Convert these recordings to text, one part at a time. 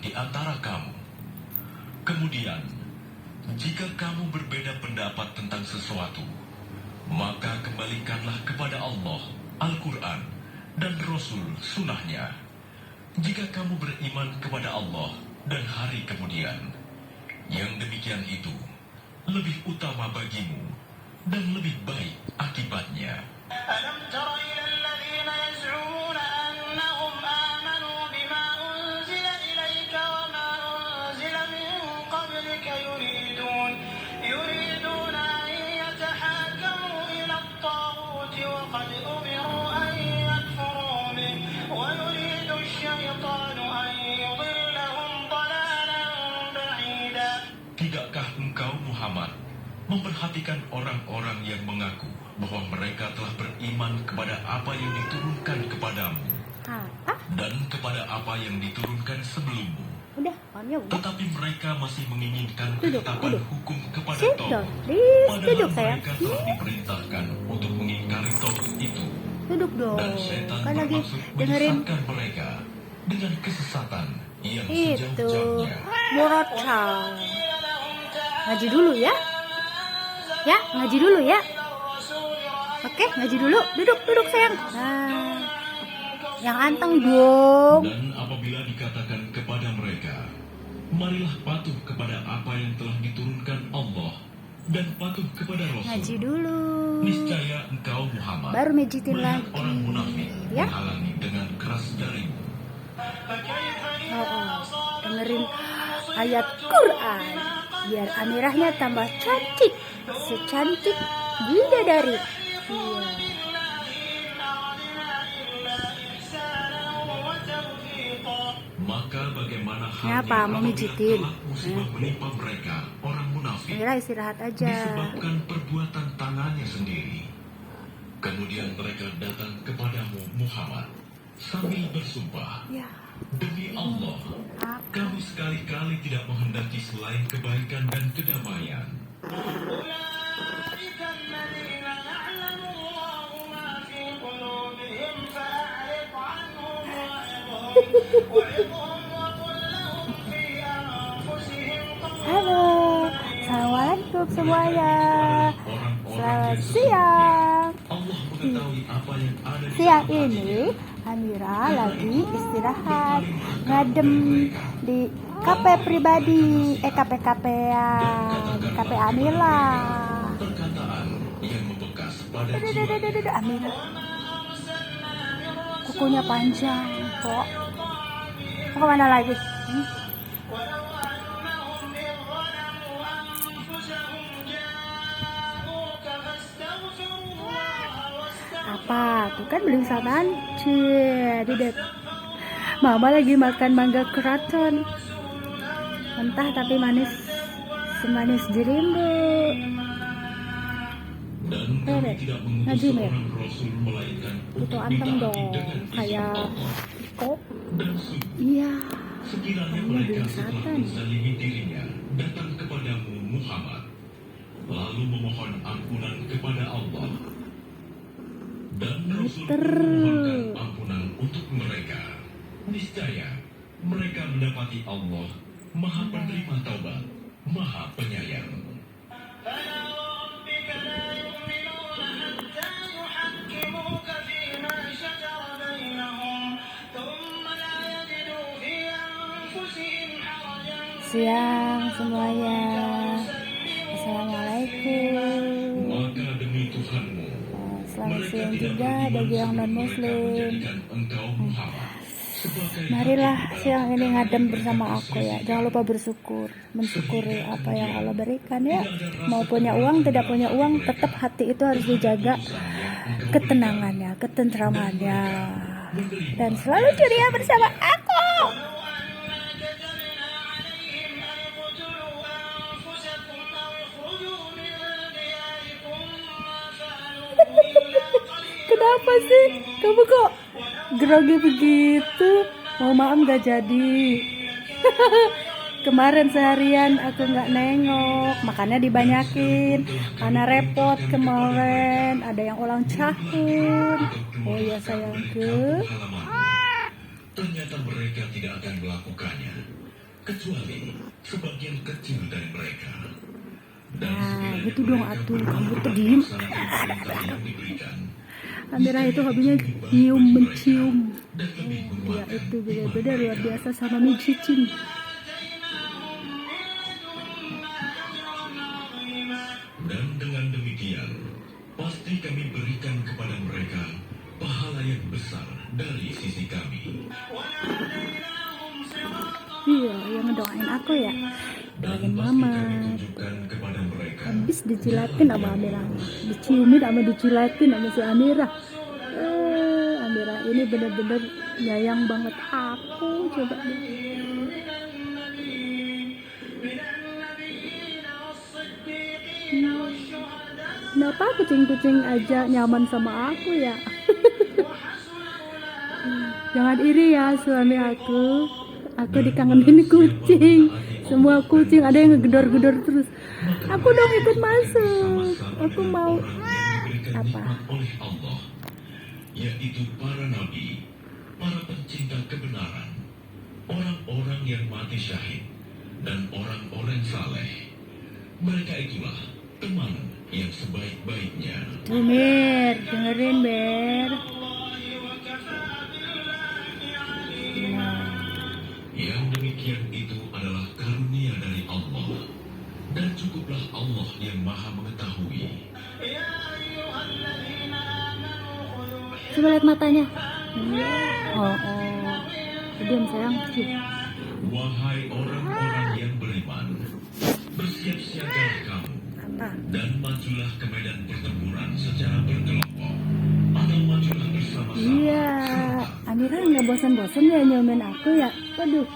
di antara kamu. Kemudian, jika kamu berbeda pendapat tentang sesuatu, maka kembalikanlah kepada Allah, Al-Quran, dan Rasul Sunnahnya. Jika kamu beriman kepada Allah dan hari kemudian, yang demikian itu lebih utama bagimu dan lebih baik akibatnya. ألم تر إلى الذين يزعمون أنهم آمنوا بما أنزل إليك وما أنزل من قبلك يريدون أن يتحاكموا إلى الطاغوت وقد أمروا أن يكفروا به ويريد الشيطان أن يضلهم ضلالا بعيدا. Tidakkah engkau Muhammad memperhatikan orang-orang yang mengaku bahwa mereka telah beriman kepada apa yang diturunkan kepadamu dan kepada apa yang diturunkan sebelummu, tetapi mereka masih menginginkan ketetapan hukum kepada Taurat, padahal mereka telah diperintahkan untuk mengingkari Taurat itu. Dan setan bermaksud menyesatkan mereka dengan kesesatan yang sejauh-jauhnya. Murotau. Ngaji dulu ya. Ya, ngaji dulu ya. Oke, ngaji dulu. Duduk sayang. Nah, yang anteng dong. Dan apabila dikatakan kepada mereka, marilah patuh kepada apa yang telah diturunkan Allah dan patuh kepada Rasul. Ngaji dulu. Niscaya engkau Muhammad Baru mejitin melihat lagi. orang munafik Ya. menghalangi dengan keras darimu. Dengerin ayat Quran biar amirahnya tambah cantik, secantik bidadari. Iya. Maka bagaimana Kenapa? halnya Mau apabila mijitin? kelak musibah menimpa mereka, orang munafik, Amira istirahat aja. disebabkan perbuatan tangannya sendiri. Kemudian mereka datang kepadamu Muhammad sambil bersumpah, Ya. demi Allah, kami sekali-kali tidak menghendaki selain kebaikan dan kedamaian. أولئك الذين يعلم الله ما في قلوبهم فأعرض عنهم وعظهم وقل لهم في أنفسهم Halo, assalamualaikum semuanya. Orang-orang Selamat yang siang. Allah mengetahui apa yang ada di Siang dalam hati. ini Amira lagi istirahat ngadem di kafe pribadi, kafe-kafean, kafe Amira. Perkataan yang membekas pada jiwa. Amira, kukunya panjang kok. Mau kemana lagi? ولو أنهم إذ ظلموا أنفسهم جاءوك فاستغفروا الله Apa? Tuh kan belum saman. Duduk. Mama lagi makan mangga keraton. Mentah tapi manis. Semanis jerimbu. Dan kami tidak mengutus Ngaji, Mir. seorang Rasul melainkan Itu untuk anteng ditaati dong. dengan izin Kayak Allah. kok. Dan sungguh, Iya. sekiranya Kamu mereka belum setelah satan. menzalimi dirinya datang kepadamu Muhammad, lalu memohon ampunan kepada Allah, dan Rasul pun memohonkan ampunan untuk mereka, niscaya mereka mendapati Allah Maha Penerima Taubat, Maha Penyayang. فلا وربك لا يؤمنون حتى يحكموك فيما شجر بينهم ثم لا يجدوا في أنفسهم حرجا Siang semuanya. Assalamualaikum. Maka demi Tuhanmu, Selamat mereka siang tidak juga beriman bagi yang sebelum non mereka muslim. menjadikan engkau Muhammad sebagai Marilah hakim siang dalam ini perkara ngadem yang bersama mereka aku ya. selisihkan. Jangan lupa bersyukur, mensyukuri apa yang Allah berikan ya. Mau punya uang, tidak punya uang, tetap hati itu harus dijaga ketenangannya, ketentramannya, dan selalu ceria bersama aku. Kenapa sih kamu kok grogi begitu? Mau maaf gak jadi. Kemarin seharian aku nggak nengok, makanya dibanyakin karena repot kemarin ada yang ulang tahun. Oh ya sayangku. Ternyata mereka tidak akan melakukannya. kecuali sebagian kecil dari mereka. Dan Nah, sekiranya gitu dong mereka atuh, berubah kamu tuh dan diem. melaksanakan perintah yang diberikan, Amira itu niscaya hobinya lebih baik nyium bagi mencium. mereka dan lebih Dia menguatkan itu iman benar-benar luar mereka. biasa sama Mijicin. Dan dengan demikian, pasti kami berikan kepada mereka pahala yang besar dari sisi kami. Iya, yang ngedoain aku ya. Dan Doain pasti mama. kami tunjukkan kepada mereka Habis dijilatin sama Amira, diciumin sama dicilatin sama si Amira. Amira ini bener-bener nyayang banget aku, coba deh. Kenapa kucing-kucing aja nyaman sama aku ya? Jangan iri ya suami aku. Aku dikangenin kucing. Semua kucing ada yang ngegedor-gedor terus. Aku dong ikut masuk. Aku mau apa? oleh Allah, yaitu para nabi, para pencinta kebenaran, orang-orang yang mati syahid, dan orang-orang saleh. Mereka itulah teman yang sebaik-baiknya. Tuh Mir, dengerin Ber. Nah, Yang demikian itu adalah karunia dari Allah, dan cukuplah Allah yang maha mengetahui. coba lihat matanya. Oh, diam sayang. Wahai orang-orang yang beriman, bersiap-siagalah kamu Apa? dan majulah ke medan pertempuran secara berkelompok, atau majulah bersama-sama. Iya, Amira nggak bosan-bosan ya nyomin aku ya. Waduh.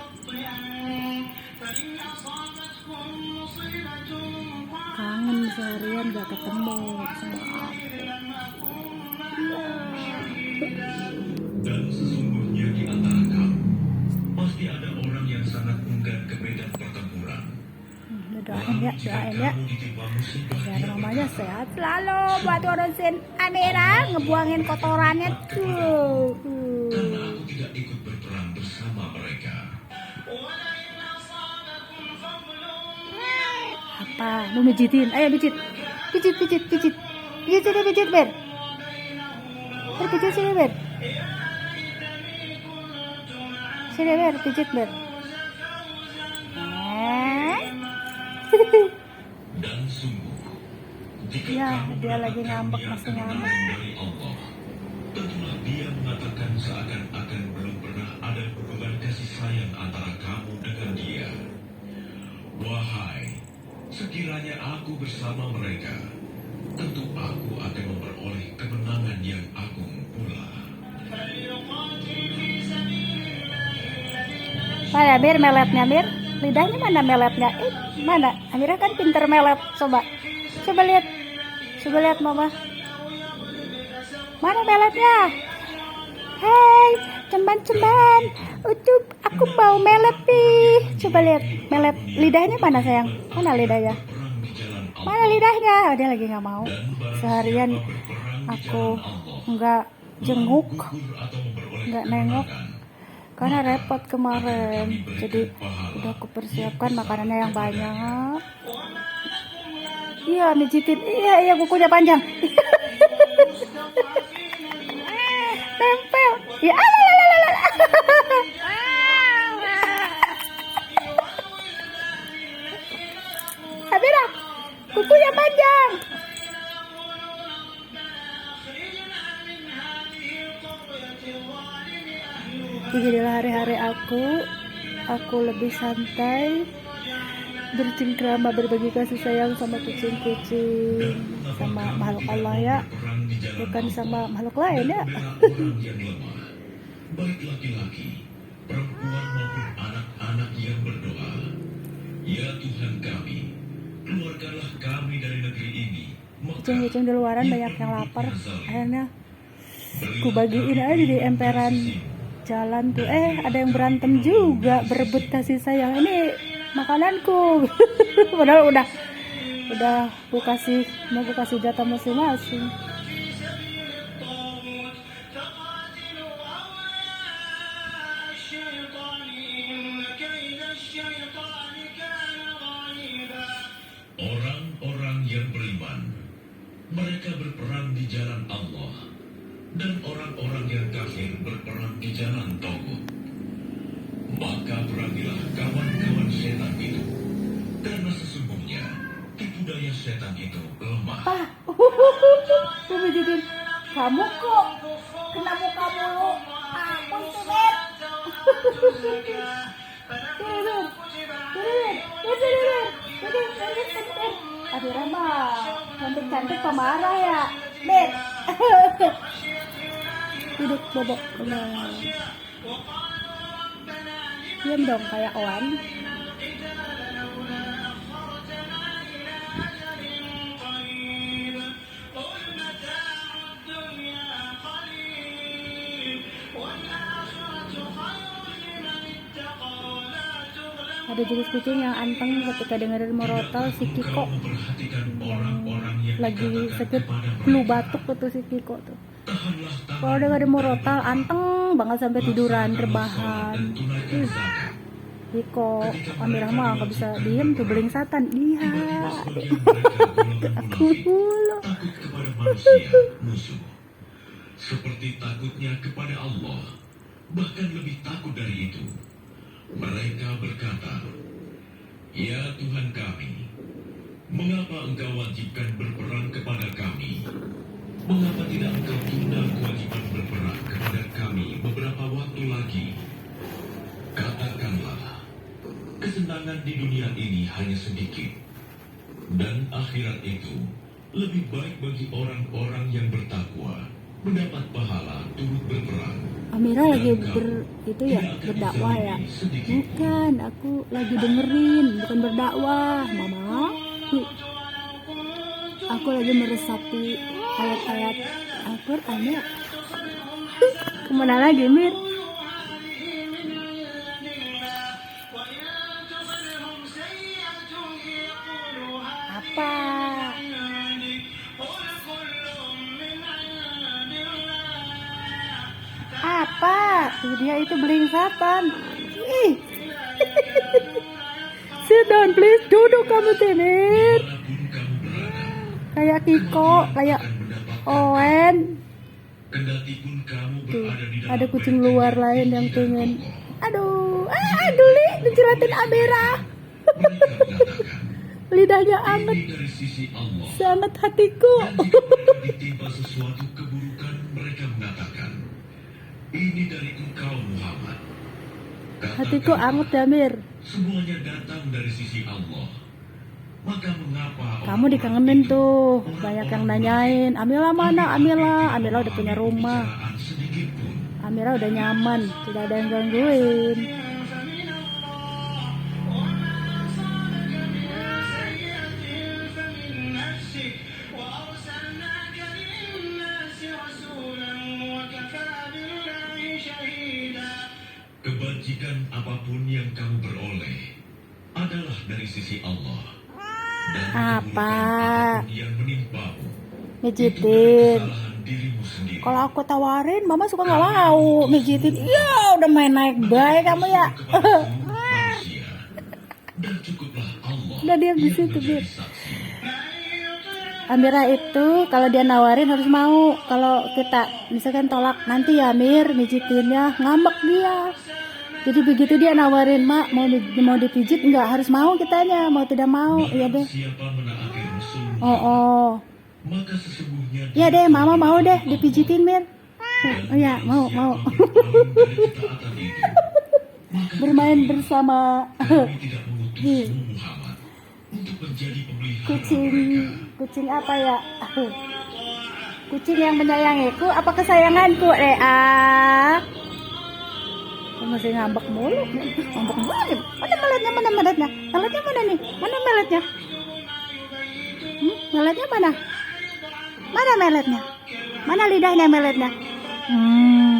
Kangen seharian gak ketemu sama aku. Dan sesungguhnya di antara kamu pasti ada orang yang sangat enggan ke medan pertempuran. Doain ya, Jika doain ya. kamu ditimpa musibah, Biar dia mamanya berkata, sehat selalu buat ngurusin Amira, ngebuangin kotorannya tuh. karena aku tidak ikut berperang bersama mereka. Apa? Lu mijitin? Ayo mijit. Pijit, pijit, pijit. Pijit sini, pijit, Ber. Ber, pijit sini, Ber. Sini, Ber, pijit, Ber. Dan sungguh, jika Ya, kamu dia lagi mendapatkan ngambek, niat masih kemenangan ngambek. dari Allah, tentulah dia mengatakan seakan-akan belum pernah ada hubungan kasih sayang antara kamu dengan dia. Wahai, sekiranya aku bersama mereka, tentu aku akan memperoleh kemenangan yang agung pula. Mana Bir meletnya Bir? Lidahnya mana meletnya? Mana? Amira kan pinter melet. Coba. Coba lihat. Coba lihat Mama. Mana meletnya? Hai, cemban-cemban. Ucup, aku mau melet nih. Coba lihat. Melet lidahnya mana sayang? Mana lidahnya? Mana lidahnya? Oh, dia lagi nggak mau. Seharian aku nggak jenguk, nggak nengok. Karena repot kemarin, jadi udah aku persiapkan makanannya yang banyak. Iya, mijitin. Iya, kukunya panjang. Tempel. Ya, Amira, kukunya panjang. Beginilah hari-hari aku lebih santai, bercengkrama, berbagi kasih sayang sama kucing-kucing, sama makhluk Allah ya, bukan sama makhluk lain ya. Baik laki-laki, perempuan maupun anak-anak yang berdoa, ya Tuhan kami, keluarkanlah kami dari negeri ini. Kucing-kucing di luaran banyak yang lapar, akhirnya ku bagiin aja di emperan jalan tuh. Ada yang berantem juga berebut kasih sayang. Ini makananku. Padahal udah mau ku kasih jatah masing-masing. perangilah kawan-kawan setan itu, karena sesungguhnya tipu daya setan itu lemah. Tuh mijitin, kamu kok kena muka mulu? Apa itu, Bet? Aduh Rama, cantik-cantik pemarah ya, Bet. Duduk bobok. Diam dong kayak Owan. Ada jenis kucing yang anteng ketika dengerin morotal si Kiko lagi sakit flu batuk tuh si Kiko tuh. Kalau dengerin morotal anteng banget sampai tiduran rebahan. Kiko Amirah mah nggak bisa diem tuh, beling satan. Iya. Takut kepada manusia musuh, seperti takutnya kepada Allah, bahkan lebih takut dari itu. Mereka berkata, "Ya Tuhan kami, mengapa Engkau wajibkan berperang kepada kami? Mengapa tidak Engkau tunda kewajiban berperang kepada kami beberapa waktu lagi? Katakanlah, kesenangan di dunia ini hanya sedikit, dan akhirat itu lebih baik bagi orang-orang yang bertakwa, mendapat pahala turut berperang." Amira lagi berdakwah ya? Bukan, aku lagi dengerin, bukan berdakwah, Mama. Aku lagi meresapi ayat-ayat Al-Quran ya. Kemana lagi, Mir? Apa? Apa? Tuh dia itu beling satan. Ih. Sit down please, duduk kamu Timir. Kayak Kiko, kayak Owen. Tuh, ada kucing luar lain yang pengen. Aduh, Duli menjelatin Amira. Lidahnya anget, sangat hatiku. Sesuatu keburukan, mereka mengatakan, "Ini dari engkau Muhammad." Hatiku anget ya, Mir. Semuanya datang dari sisi Allah. Maka mengapa kamu dikangenin tuh, banyak yang nanyain, Amira mana? Amira udah punya rumah, Amira udah nyaman, tidak ada yang gangguin. Kebajikan apapun yang kamu beroleh adalah dari sisi Allah. Dan apa yang menimpamu mijitin? Kalau aku tawarin, Mama suka nggak mau mijitin. Ya udah main naik baik kamu ya. Udah diam di situ, Bir. Amira itu kalau dia nawarin harus mau. Kalau kita misalkan tolak, nanti ya Mir mijitinnya, ngambek dia. Jadi begitu dia nawarin, Mak mau dipijit, enggak harus mau kitanya, mau tidak mau. Iya deh. Oh. Iya deh, Mama mau deh dipijitin, Mir. Oh ya, mau. Bermain bersama kucing apa ya? Kucing yang menyayangiku apa kesayanganku, masih ngambek mulu. Mana meletnya? Meletnya mana nih? Mana meletnya? Meletnya mana? Mana meletnya? Mana lidahnya meletnya?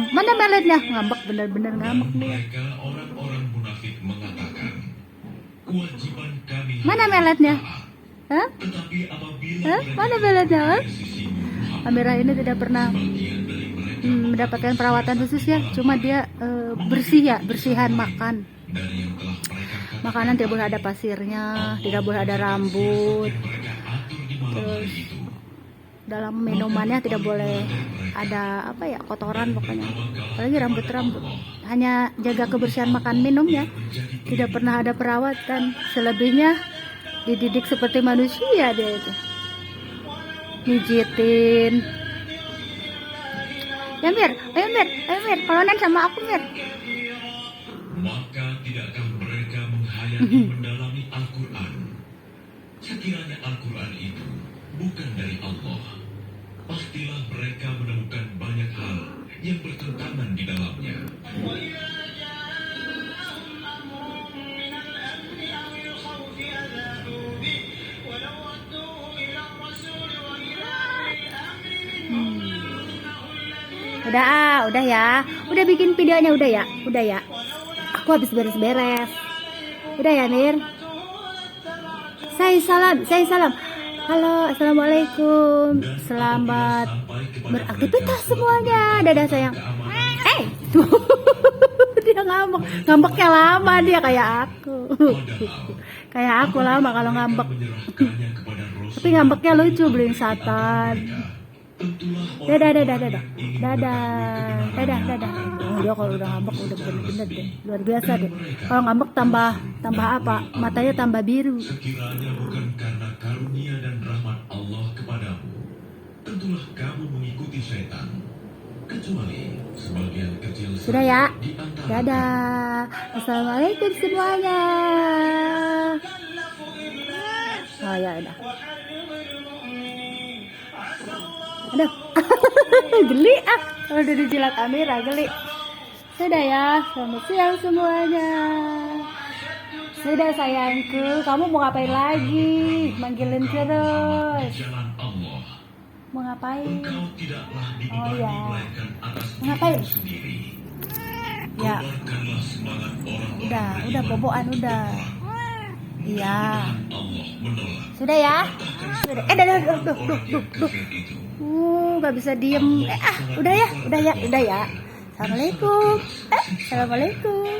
Mana meletnya? Ngambek, bener-bener ngambek nih. Orang-orang munafik mengatakan, kewajiban kami. Mana meletnya? Hah? Mana meletnya? Amira ini tidak pernah mendapatkan perawatan khusus ya, cuma dia bersihan makan. Makanan tidak boleh ada pasirnya, tidak boleh ada rambut. Terus dalam minumannya tidak boleh ada kotoran pokoknya. Apalagi rambut. hanya jaga kebersihan makan minum ya. Tidak pernah ada perawatan. Selebihnya dididik seperti manusia dia itu. Mijitin. Ya Mir, ayo Mir, kalonan sama aku Mir. Maka tidakkah mereka menghayati mendalami Al-Quran? Sekiranya Al-Quran itu bukan dari Allah, pastilah mereka menemukan banyak hal yang bertentangan di dalamnya. Udah ya. Udah bikin videonya udah ya. Aku habis beres-beres. Udah ya Mir. Saya salam. Halo, assalamualaikum. Selamat beraktivitas semuanya. Dadah sayang. Dia ngambeknya lama dia kayak aku. Kayak aku lama kalau ngambek. Tapi ngambeknya lucu, beliin satan. Dadah. Oh, dia kalau udah ngambek udah bener-bener deh, luar biasa deh. Kalau ngambek tambah apa? Matanya tambah biru. Sekiranya bukan karena karunia dan rahmat Allah kepadamu, tentulah kamu mengikuti setan. Kecuali sebagian kecil Sudah ya. di antara Dadah. Assalamualaikum semuanya. Oh ya udah. Aduh. Geli kalau udah dijilat Amira geli. Sudah ya, selamat siang semuanya. Sudah sayangku, kamu mau ngapain lagi? Manggilin terus. jalan Allah. Mau ngapain? Engkau tidaklah dibebani ya. melainkan atas Ngapain? dirimu sendiri. Ya. Kobarkanlah semangat orang-orang Udah beriman boboan udah. Iya. Allah menolak. Sudah ya? Sudah. Duh. Kafir itu. Gak bisa diem. Udah ya. Assalamualaikum. Assalamualaikum.